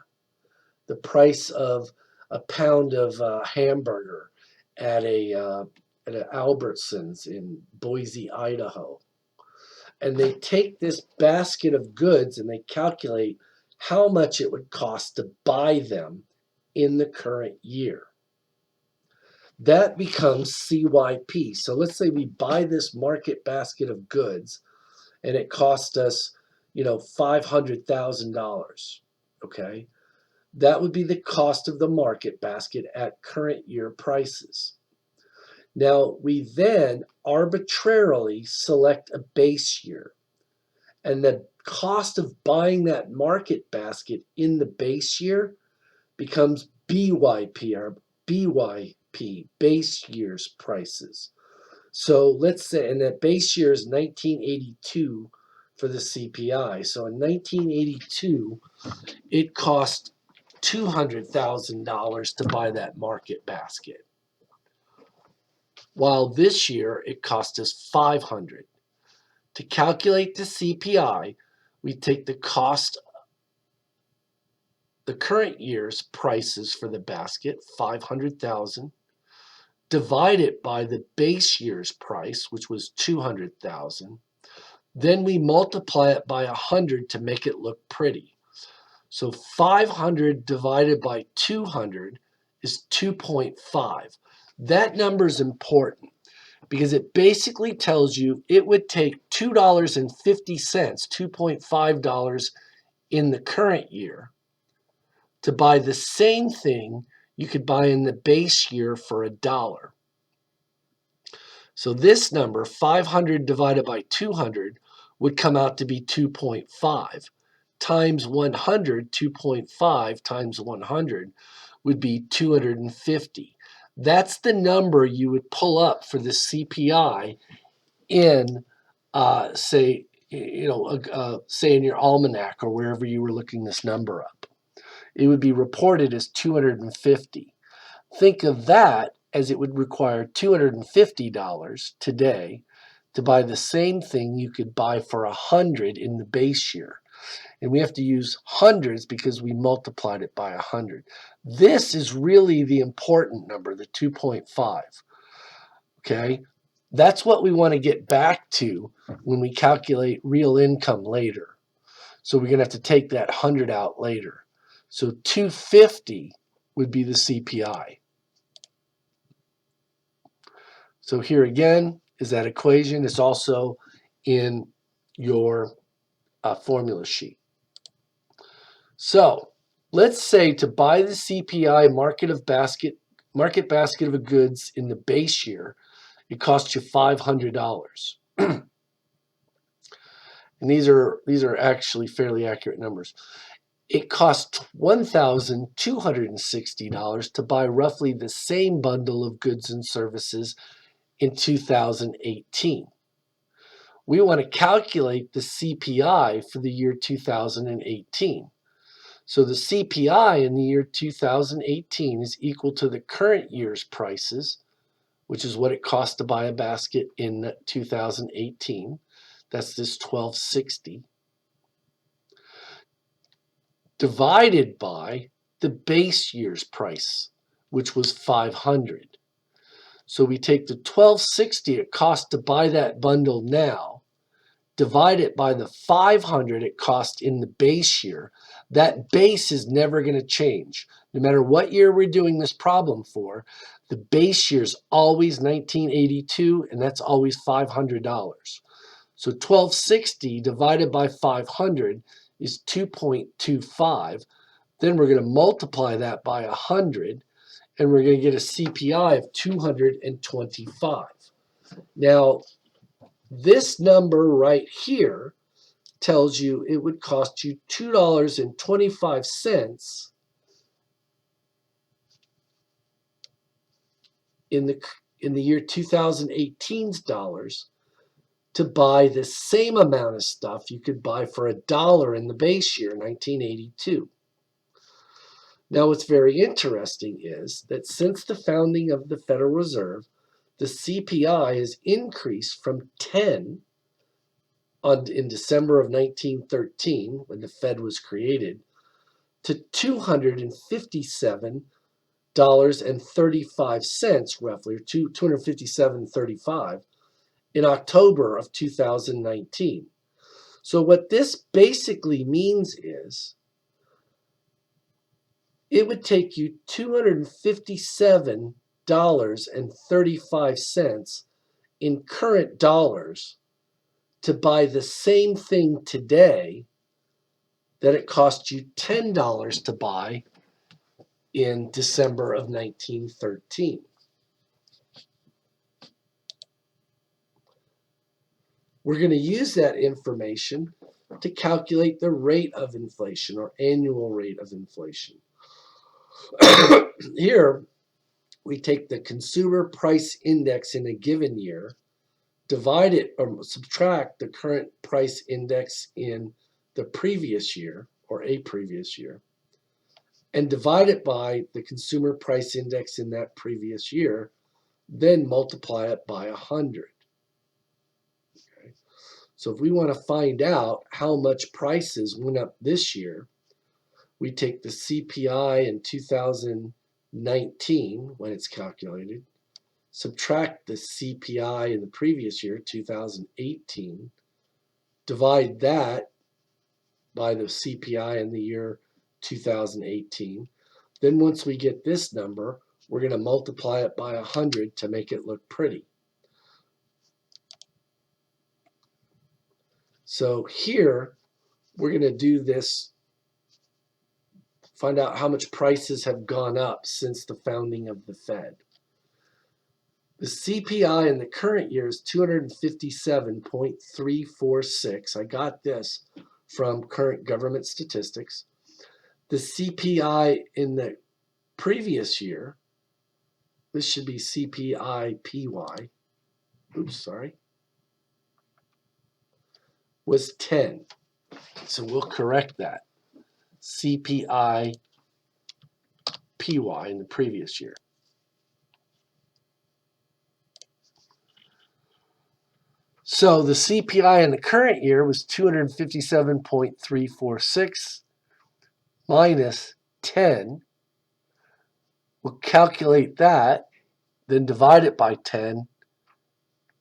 The price of a pound of hamburger at an Albertsons in Boise, Idaho. And they take this basket of goods and they calculate how much it would cost to buy them in the current year. That becomes CYP. So let's say we buy this market basket of goods and it cost us, $500,000. Okay. That would be the cost of the market basket at current year prices. Now, we then arbitrarily select a base year, and the cost of buying that market basket in the base year becomes BYP, or BYP, base year's prices. So let's say, and that base year is 1982 for the CPI. So in 1982, it cost $200,000 to buy that market basket, while this year it cost us $500,000. To calculate the CPI, we take the current year's prices for the basket, $500,000, divide it by the base year's price, which was $200,000. Then we multiply it by 100 to make it look pretty. So 500 divided by 200 is 2.5. That number is important because it basically tells you it would take $2.50, $2.5 in the current year to buy the same thing you could buy in the base year for $1. So this number, 500 divided by 200, would come out to be 2.5. Times 100, 2.5 times 100 would be 250. That's the number you would pull up for the CPI in, say in your almanac or wherever you were looking this number up. It would be reported as 250. Think of that as it would require $250 today to buy the same thing you could buy for $100 in the base year. And we have to use hundreds because we multiplied it by 100. This is really the important number, the 2.5. Okay? That's what we want to get back to when we calculate real income later. So we're going to have to take that 100 out later. So 250 would be the CPI. So here again is that equation. It's also in your formula sheet. So let's say to buy the CPI market basket of goods in the base year, it costs you $500. And these are actually fairly accurate numbers. It costs $1,260 to buy roughly the same bundle of goods and services in 2018. we want to calculate the CPI for the year 2018. So the CPI in the year 2018 is equal to the current year's prices, which is what it cost to buy a basket in 2018. That's this $12.60, divided by the base year's price, which was $500. So we take the $12.60 it cost to buy that bundle now, divide it by the $500 it cost in the base year. That base is never going to change. No matter what year we're doing this problem for, the base year is always 1982, and that's always $500. So $12.60 divided by 500 is 2.25. Then we're going to multiply that by 100, and we're going to get a CPI of 225. Now, this number right here tells you it would cost you $2.25 in the year 2018's dollars to buy the same amount of stuff you could buy for $1 in the base year, 1982. Now, what's very interesting is that since the founding of the Federal Reserve, the CPI has increased from 10 in December of 1913, when the Fed was created, to $257.35, roughly, or $257.35 in October of 2019. So what this basically means is it would take you $257.35 in current dollars to buy the same thing today that it cost you $10 to buy in December of 1913. We're going to use that information to calculate the rate of inflation, or annual rate of inflation. Here, we take the consumer price index in a given year, divide it or subtract the current price index in the previous year, or a previous year, and divide it by the consumer price index in that previous year, then multiply it by 100. Okay. So if we want to find out how much prices went up this year, we take the CPI in 2019 when it's calculated, subtract the CPI in the previous year, 2018, divide that by the CPI in the year 2018. Then once we get this number, we're going to multiply it by 100 to make it look pretty. So here, we're going to do this, find out how much prices have gone up since the founding of the Fed. The CPI in the current year is 257.346. I got this from current government statistics. The CPI in the previous year, this should be CPI-PY, was 10. So we'll correct that. CPI-PY in the previous year. So the CPI in the current year was 257.346 minus 10. We'll calculate that, then divide it by 10,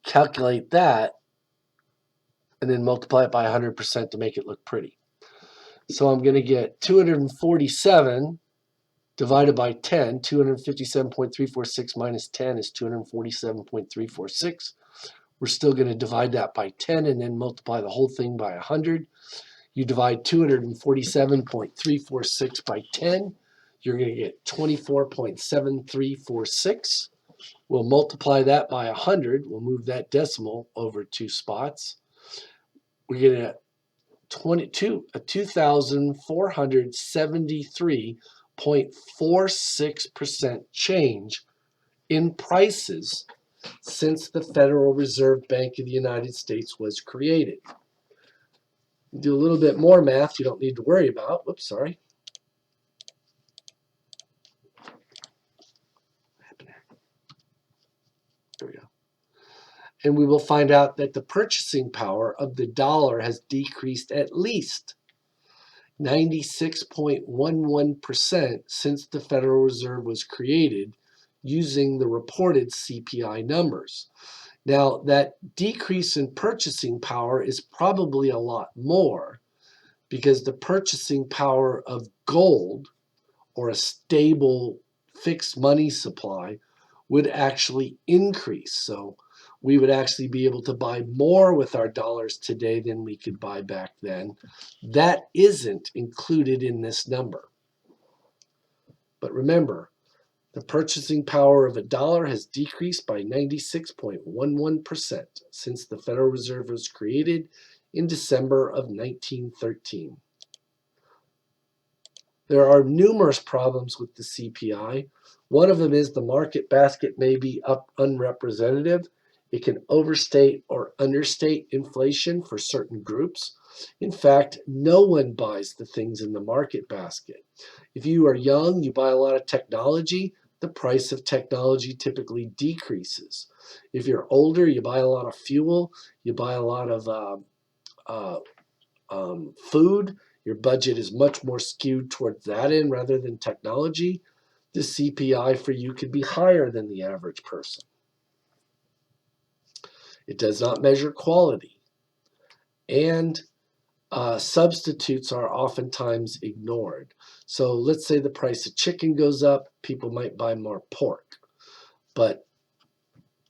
calculate that, and then multiply it by 100% to make it look pretty. So I'm going to get 247 divided by 10. 257.346 minus 10 is 247.346. We're still going to divide that by 10 and then multiply the whole thing by 100. You divide 247.346 by 10, you're going to get 24.7346. We'll multiply that by 100. We'll move that decimal over 2 spots. We get a 2,473.46% change in prices since the Federal Reserve Bank of the United States was created. Do a little bit more math you don't need to worry about. Whoops, sorry. There we go. And we will find out that the purchasing power of the dollar has decreased at least 96.11% since the Federal Reserve was created using the reported CPI numbers. Now, that decrease in purchasing power is probably a lot more because the purchasing power of gold or a stable fixed money supply would actually increase. So we would actually be able to buy more with our dollars today than we could buy back then. That isn't included in this number. But remember, the purchasing power of a dollar has decreased by 96.11% since the Federal Reserve was created in December of 1913. There are numerous problems with the CPI. One of them is the market basket may be unrepresentative. It can overstate or understate inflation for certain groups. In fact, no one buys the things in the market basket. If you are young, you buy a lot of technology, the price of technology typically decreases. If you're older, you buy a lot of fuel, you buy a lot of food, your budget is much more skewed towards that end rather than technology, the CPI for you could be higher than the average person. It does not measure quality. And substitutes are oftentimes ignored. So let's say the price of chicken goes up, people might buy more pork, but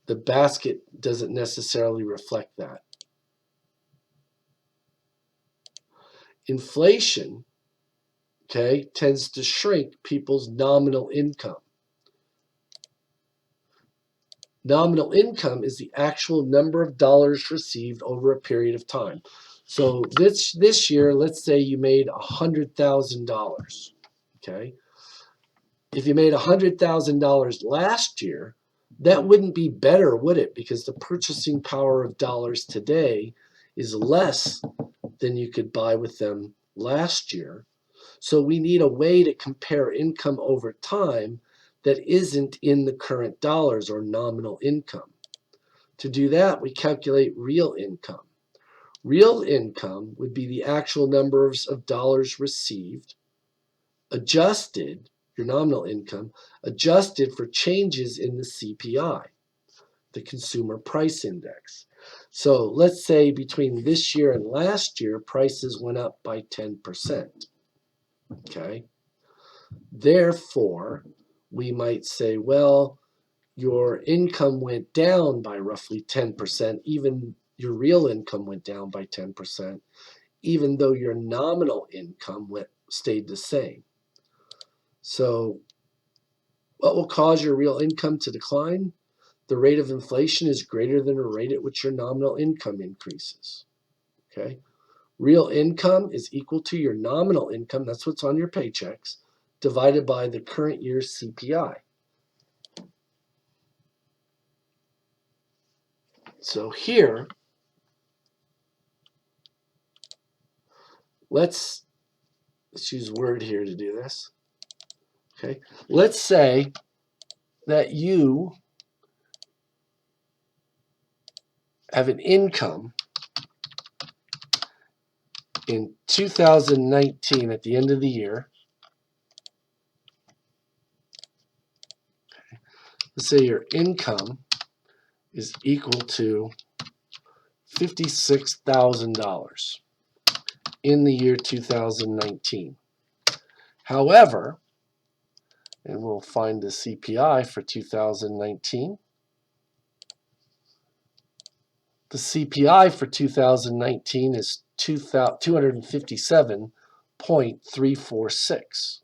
the basket doesn't necessarily reflect that. Inflation, tends to shrink people's nominal income. Nominal income is the actual number of dollars received over a period of time. So this year, let's say you made $100,000. Okay, if you made $100,000 last year, that wouldn't be better, would it? Because the purchasing power of dollars today is less than you could buy with them last year. So we need a way to compare income over time that isn't in the current dollars or nominal income. To do that, we calculate real income. Real income would be the actual numbers of dollars received, adjusted, your nominal income, adjusted for changes in the CPI, the Consumer Price Index. So let's say between this year and last year, prices went up by 10%. Okay. Therefore, we might say, well, your income went down by roughly 10%, even your real income went down by 10%, even though your nominal income stayed the same. So what will cause your real income to decline? The rate of inflation is greater than the rate at which your nominal income increases. Okay. Real income is equal to your nominal income, that's what's on your paychecks, divided by the current year's CPI. So here, let's use Word here to do this. Okay, let's say that you have an income in 2019 at the end of the year. Let's say your income is equal to $56,000 in the year 2019. However, and we'll find the CPI for 2019. The CPI for 2019 is 257.346.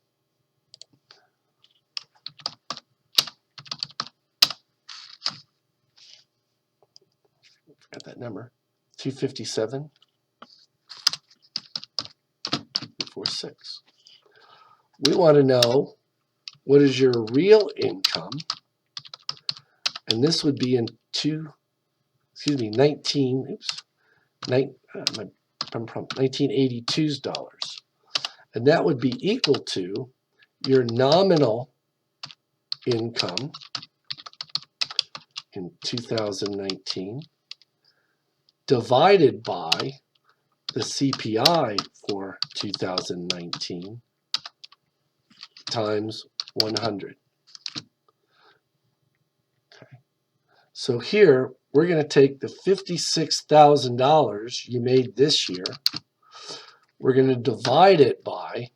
Got that number, 257.346. We want to know what is your real income, and this would be in 1982's dollars. And that would be equal to your nominal income in 2019 divided by the CPI for 2019 times 100. Okay. So here, we're going to take the $56,000 you made this year. We're going to divide it by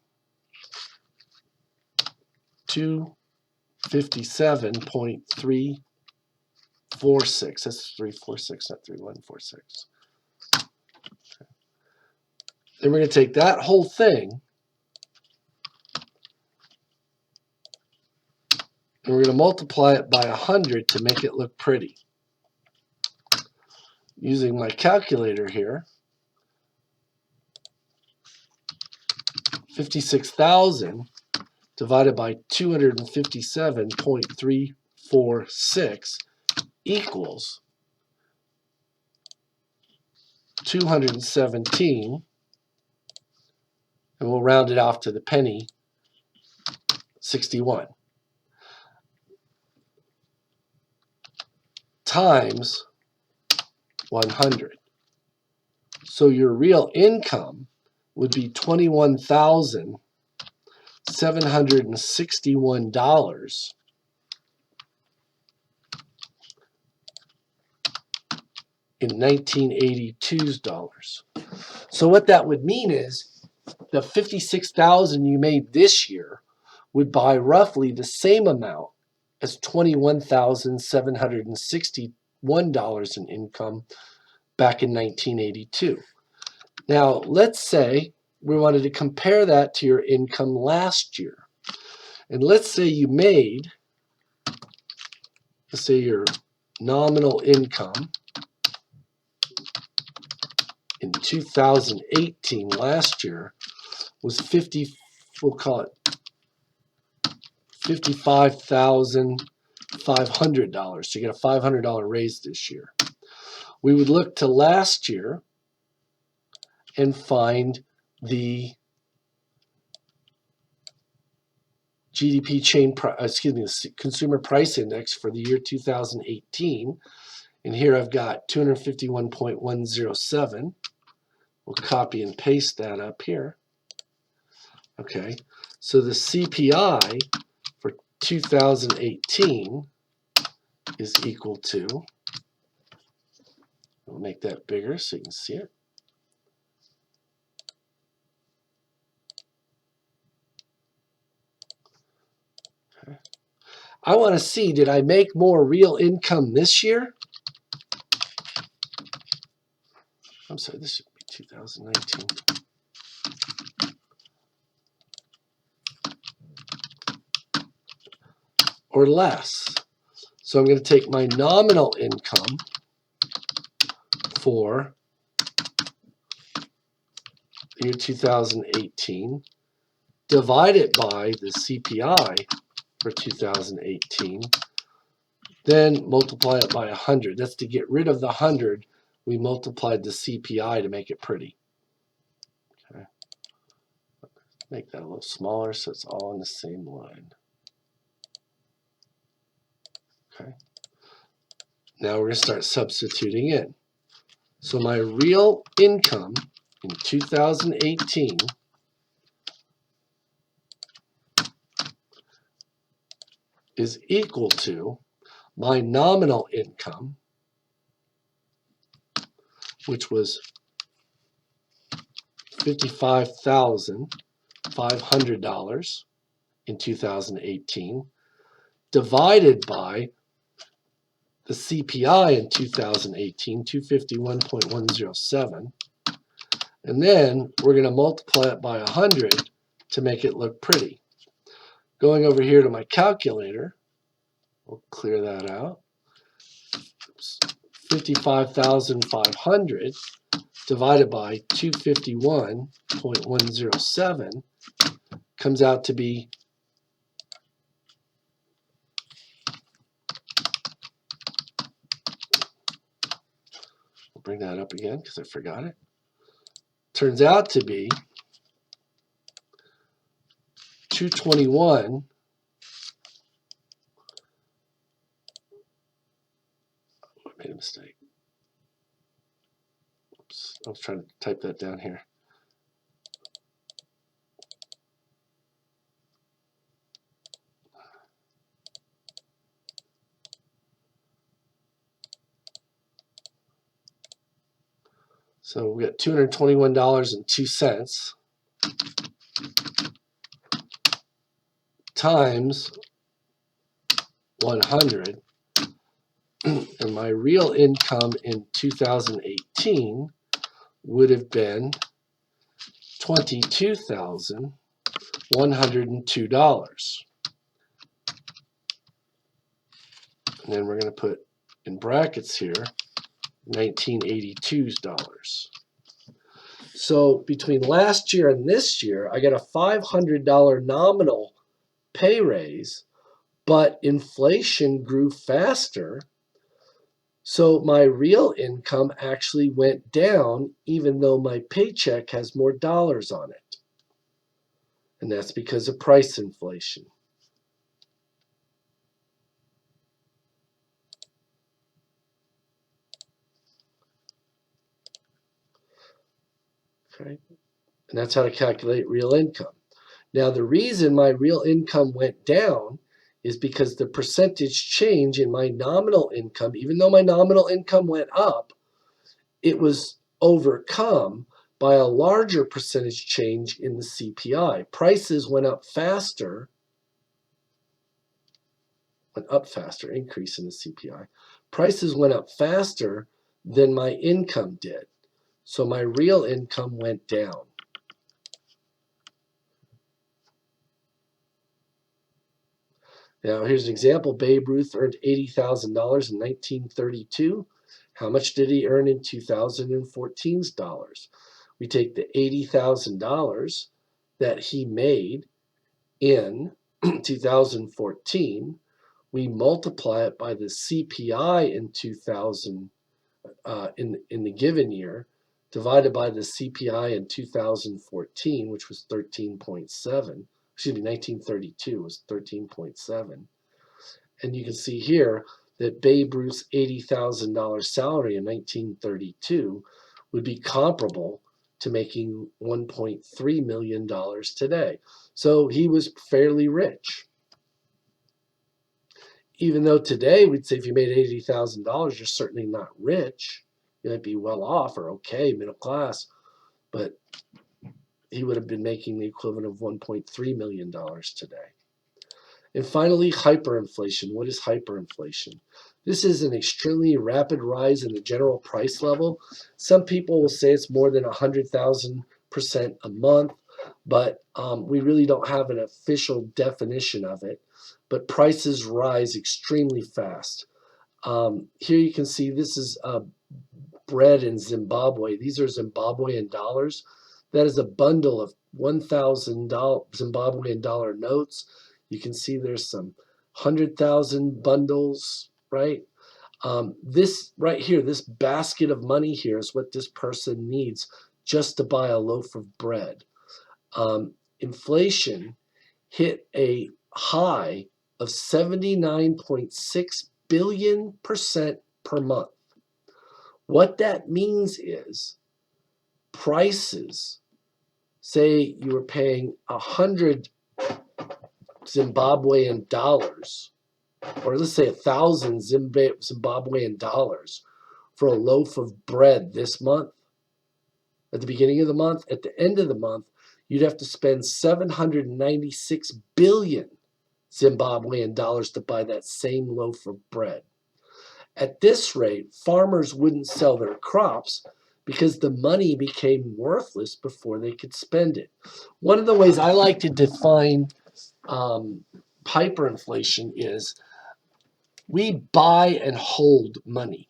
257.346. That's 346, not 3146. Then we're going to take that whole thing and we're going to multiply it by 100 to make it look pretty. Using my calculator here, 56,000 divided by 257.346 equals 217, and we'll round it off to the penny, 61, times 100. So your real income would be $21,761 in 1982's dollars. So what that would mean is the 56,000 you made this year would buy roughly the same amount as $21,761 in income back in 1982. Now, let's say we wanted to compare that to your income last year. And let's say you made, let's say your nominal income in 2018 last year was we'll call it $55,500. So you get a $500 raise this year. We would look to last year and find the Consumer Price Index for the year 2018. And here I've got 251.107. We'll copy and paste that up here. Okay, so the CPI for 2018 is equal to, we'll make that bigger so you can see it. Okay. I want to see, did I make more real income this year? I'm sorry, this should be 2019. Or less. So I'm going to take my nominal income for the year 2018, divide it by the CPI for 2018, then multiply it by 100. That's to get rid of the 100. We multiplied the CPI to make it pretty. Okay. Make that a little smaller so it's all on the same line. Okay. Now we're going to start substituting in. So my real income in 2018 is equal to my nominal income, which was $55,500 in 2018, divided by the CPI in 2018, 251.107, and then we're going to multiply it by 100 to make it look pretty. Going over here to my calculator, we'll clear that out. 55,500 divided by 251.107 comes out to be bring that up again because I forgot it. Turns out to be 221. I made a mistake. Oops, I was trying to type that down here. So we got $221.02 times 100, and my real income in 2018 would have been $22,102. And then we're going to put in brackets here 1982's dollars. So between last year and this year, I got a $500 nominal pay raise, but inflation grew faster. So my real income actually went down, even though my paycheck has more dollars on it. And that's because of price inflation. Okay. And that's how to calculate real income. Now, the reason my real income went down is because the percentage change in my nominal income, even though my nominal income went up, it was overcome by a larger percentage change in the CPI. Prices went up faster, increase in the CPI. Prices went up faster than my income did. So my real income went down. Now, here's an example. Babe Ruth earned $80,000 in 1932. How much did he earn in 2014's dollars? We take the $80,000 that he made in 2014. We multiply it by the CPI in 2000 in the given year, divided by the CPI in 2014, which was 13.7. Excuse me, 1932 was 13.7. And you can see here that Babe Ruth's $80,000 salary in 1932 would be comparable to making $1.3 million today. So he was fairly rich. Even though today we'd say if you made $80,000, you're certainly not rich. You might be well off or okay, middle class, but he would have been making the equivalent of $1.3 million today. And finally, hyperinflation. What is hyperinflation? This is an extremely rapid rise in the general price level. Some people will say it's more than 100,000% a month, but we really don't have an official definition of it. But prices rise extremely fast. Here you can see this is bread in Zimbabwe. These are Zimbabwean dollars. That is a bundle of 1,000 Zimbabwean dollar notes. You can see there's some 100,000 bundles, right? This right here, this basket of money here is what this person needs just to buy a loaf of bread. Inflation hit a high of 79.6 billion% per month. What that means is prices, say you were paying 100 Zimbabwean dollars, or let's say 1,000 Zimbabwean dollars for a loaf of bread this month. At the beginning of the month, at the end of the month, you'd have to spend 796 billion Zimbabwean dollars to buy that same loaf of bread. At this rate, farmers wouldn't sell their crops because the money became worthless before they could spend it. One of the ways I like to define hyperinflation is we buy and hold money,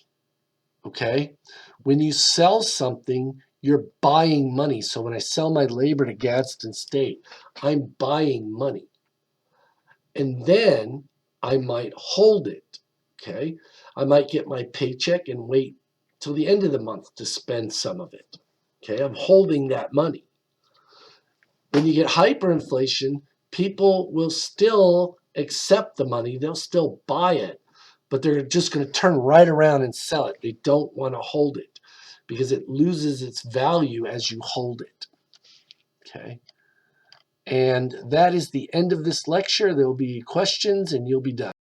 okay? When you sell something, you're buying money. So when I sell my labor to Gadsden State, I'm buying money. And then I might hold it, okay? I might get my paycheck and wait till the end of the month to spend some of it. Okay, I'm holding that money. When you get hyperinflation, people will still accept the money. They'll still buy it, but they're just going to turn right around and sell it. They don't want to hold it because it loses its value as you hold it. Okay. And that is the end of this lecture. There will be questions and you'll be done.